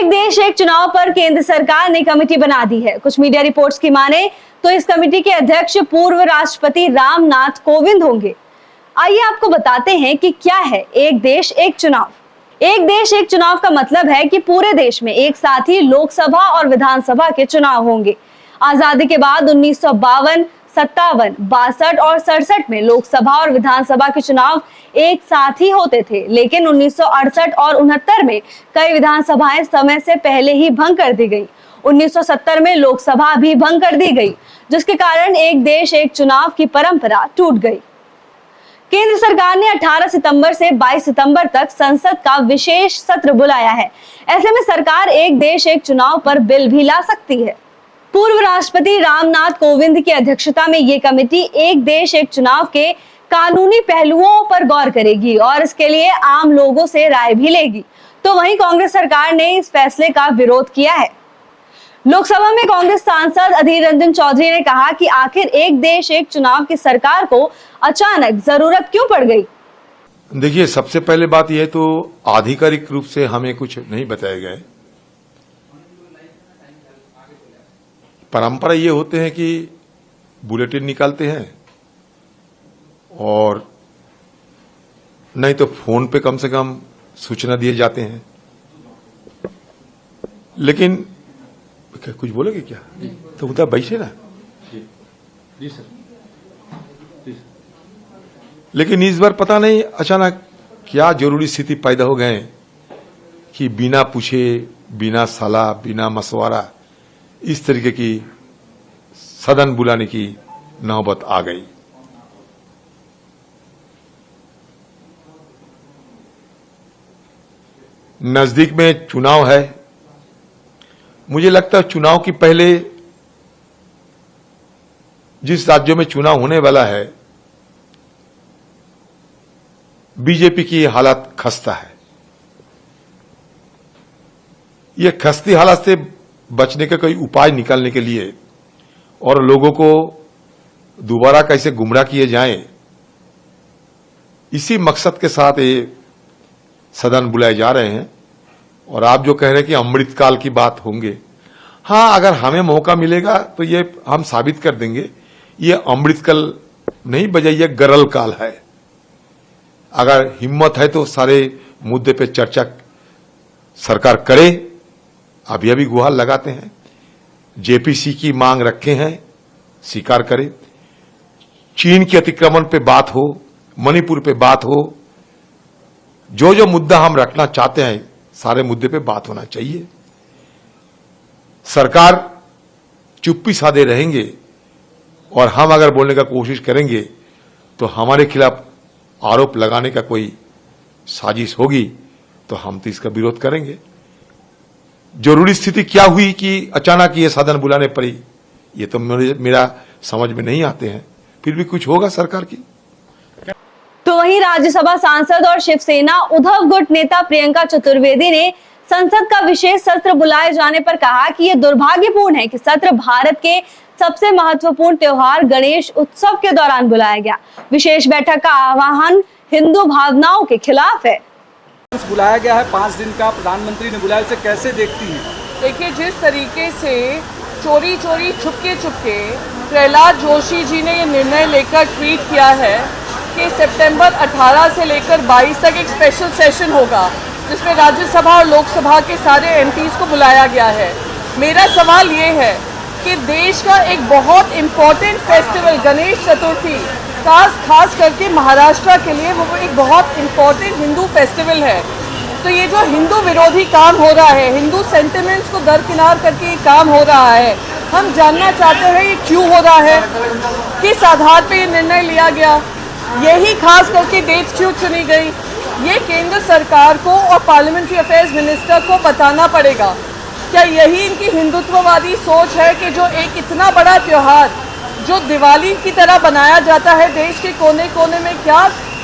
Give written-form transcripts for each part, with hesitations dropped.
एक देश एक चुनाव पर केंद्र सरकार ने कमेटी बना दी है। कुछ मीडिया रिपोर्ट्स की माने तो इस कमेटी के अध्यक्ष पूर्व राष्ट्रपति रामनाथ कोविंद होंगे। आइए आपको बताते हैं कि क्या है एक देश एक चुनाव। एक देश एक चुनाव का मतलब है कि पूरे देश में एक साथ ही लोकसभा और विधानसभा के चुनाव होंगे। आजादी के बाद 1952, 57, 62 और 67 में लोकसभा और विधानसभा के चुनाव एक साथ ही होते थे, लेकिन 1968 और 69 में कई विधानसभाएं समय से पहले ही भंग कर दी गई। 1970 में लोकसभा भी भंग कर दी गई, जिसके कारण एक देश एक चुनाव की परंपरा टूट गई। केंद्र सरकार ने 18 सितंबर से 22 सितंबर तक संसद का विशेष सत्र बुलाया है। ऐसे में सरकार एक देश एक चुनाव पर बिल भी ला सकती है। पूर्व राष्ट्रपति रामनाथ कोविंद की अध्यक्षता में ये कमेटी एक देश एक चुनाव के कानूनी पहलुओं पर गौर करेगी और इसके लिए आम लोगों से राय भी लेगी। तो वहीं कांग्रेस सरकार ने इस फैसले का विरोध किया है। लोकसभा में कांग्रेस सांसद अधीर रंजन चौधरी ने कहा कि आखिर एक देश एक चुनाव की सरकार को अचानक जरूरत क्यों पड़ गई। देखिए, सबसे पहले बात यह तो आधिकारिक रूप से हमें कुछ नहीं बताया गया है। परंपरा ये होते हैं कि बुलेटिन निकालते हैं और नहीं तो फोन पे कम से कम सूचना दिए जाते हैं। लेकिन क्या कुछ बोलोगे क्या? तो उधर बैठे ना। जी सर। लेकिन इस बार पता नहीं अचानक क्या जरूरी स्थिति पैदा हो गए कि बिना पूछे, बिना सलाह, बिना मशवरा इस तरीके की सदन बुलाने की नौबत आ गई। नजदीक में चुनाव है। मुझे लगता है चुनाव की पहले जिस राज्यों में चुनाव होने वाला है, बीजेपी की हालत खस्ता है। यह खस्ती हालत से बचने का कोई उपाय निकालने के लिए और लोगों को दोबारा कैसे गुमराह किए जाएं, इसी मकसद के साथ ये सदन बुलाए जा रहे हैं। और आप जो कह रहे हैं कि अमृतकाल की बात होंगे, हाँ, अगर हमें मौका मिलेगा तो ये हम साबित कर देंगे ये अमृतकाल नहीं बजाय ये गरल काल है। अगर हिम्मत है तो सारे मुद्दे पे चर्चा सरकार करे। अभी गुहार लगाते हैं, जेपीसी की मांग रखे हैं, स्वीकार करे। चीन के अतिक्रमण पे बात हो, मणिपुर पे बात हो, जो जो मुद्दा हम रखना चाहते हैं सारे मुद्दे पे बात होना चाहिए। सरकार चुप्पी साधे रहेंगे और हम अगर बोलने का कोशिश करेंगे तो हमारे खिलाफ आरोप लगाने का कोई साजिश होगी तो हम तो इसका विरोध करेंगे। जरूरी स्थिति क्या हुई कि अचानक ये सदन बुलाने पड़ी, ये तो मेरा समझ में नहीं आते हैं। फिर भी कुछ होगा सरकार की। तो वहीं राज्यसभा सांसद और शिवसेना उद्धव गुट नेता प्रियंका चतुर्वेदी ने संसद का विशेष सत्र बुलाए जाने पर कहा कि यह दुर्भाग्यपूर्ण है कि सत्र भारत के सबसे महत्वपूर्ण त्योहार गणेश उत्सव के दौरान बुलाया गया। विशेष बैठक का आह्वान हिंदू भावनाओं के खिलाफ है। बुलाया गया है 5 दिन का, प्रधानमंत्री ने बुलाया, इसे कैसे देखती हैं? देखिए, जिस तरीके से चोरी चोरी छुपके छुपके प्रहलाद जोशी जी ने ये निर्णय लेकर ट्वीट किया है कि सितंबर 18 से लेकर 22 तक एक स्पेशल सेशन होगा जिसमें राज्यसभा और लोकसभा के सारे एमपीज को बुलाया गया है। मेरा सवाल ये है कि देश का एक बहुत इम्पोर्टेंट फेस्टिवल गणेश चतुर्थी, खास करके महाराष्ट्र के लिए वो एक बहुत इम्पोर्टेंट हिंदू फेस्टिवल है। तो ये जो हिंदू विरोधी काम हो रहा है, हिंदू सेंटिमेंट्स को दरकिनार करके ये काम हो रहा है, हम जानना चाहते हैं ये क्यों हो रहा है, किस आधार पे ये निर्णय लिया गया, यही खास करके डेट क्यों चुनी गई, ये केंद्र सरकार को और पार्लियामेंट्री अफेयर्स मिनिस्टर को बताना पड़ेगा। क्या यही इनकी हिंदुत्ववादी सोच है कि जो एक इतना बड़ा त्योहार जो दिवाली की तरह बनाया जाता है देश के कोने कोने में, क्या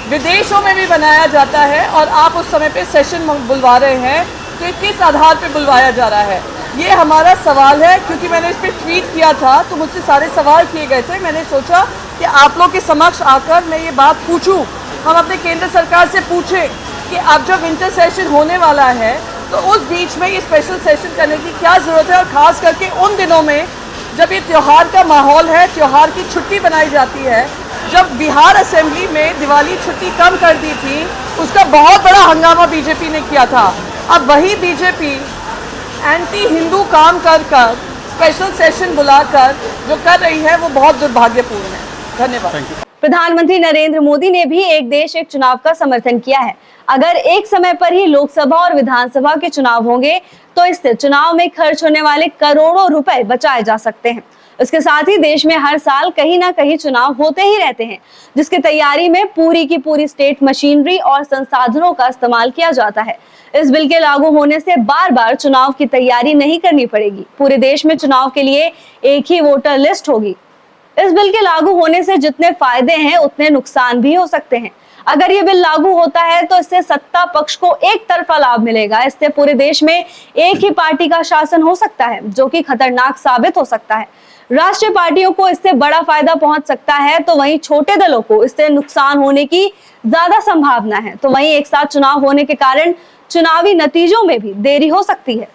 विदेशों में भी बनाया जाता है, और आप उस समय पे सेशन बुलवा रहे हैं, तो ये किस आधार पे बुलवाया जा रहा है, ये हमारा सवाल है। क्योंकि मैंने इस पर ट्वीट किया था तो मुझसे सारे सवाल किए गए थे। मैंने सोचा कि आप लोग के समक्ष आकर मैं ये बात पूछूं, हम अपने केंद्र सरकार से पूछें कि अब जब विंटर सेशन होने वाला है तो उस बीच में ये स्पेशल सेशन करने की क्या जरूरत है, और खास करके उन दिनों में जब ये त्योहार का माहौल है, त्योहार की छुट्टी बनाई जाती है। जब बिहार असेंबली में दिवाली छुट्टी कम कर दी थी, उसका बहुत बड़ा हंगामा बीजेपी ने किया था। अब वही बीजेपी एंटी हिंदू काम कर कर स्पेशल सेशन बुलाकर जो कर रही है वो बहुत दुर्भाग्यपूर्ण है। धन्यवाद। प्रधानमंत्री नरेंद्र मोदी ने भी एक देश एक चुनाव का समर्थन किया है। अगर एक समय पर ही लोकसभा और विधानसभा के चुनाव होंगे तो इससे चुनाव में खर्च होने वाले करोड़ों रुपए बचाए जा सकते हैं। इसके साथ ही देश में हर साल कहीं ना कहीं चुनाव होते ही रहते हैं, जिसकी तैयारी में पूरी की पूरी स्टेट मशीनरी और संसाधनों का इस्तेमाल किया जाता है। इस बिल के लागू होने से बार बार चुनाव की तैयारी नहीं करनी पड़ेगी। पूरे देश में चुनाव के लिए एक ही वोटर लिस्ट होगी। इस बिल के लागू होने से जितने फायदे हैं उतने नुकसान भी हो सकते हैं। अगर ये बिल लागू होता है तो इससे सत्ता पक्ष को एक तरफा लाभ मिलेगा। इससे पूरे देश में एक ही पार्टी का शासन हो सकता है, जो कि खतरनाक साबित हो सकता है। राष्ट्रीय पार्टियों को इससे बड़ा फायदा पहुंच सकता है, तो वहीं छोटे दलों को इससे नुकसान होने की ज्यादा संभावना है। तो वहीं एक साथ चुनाव होने के कारण चुनावी नतीजों में भी देरी हो सकती है।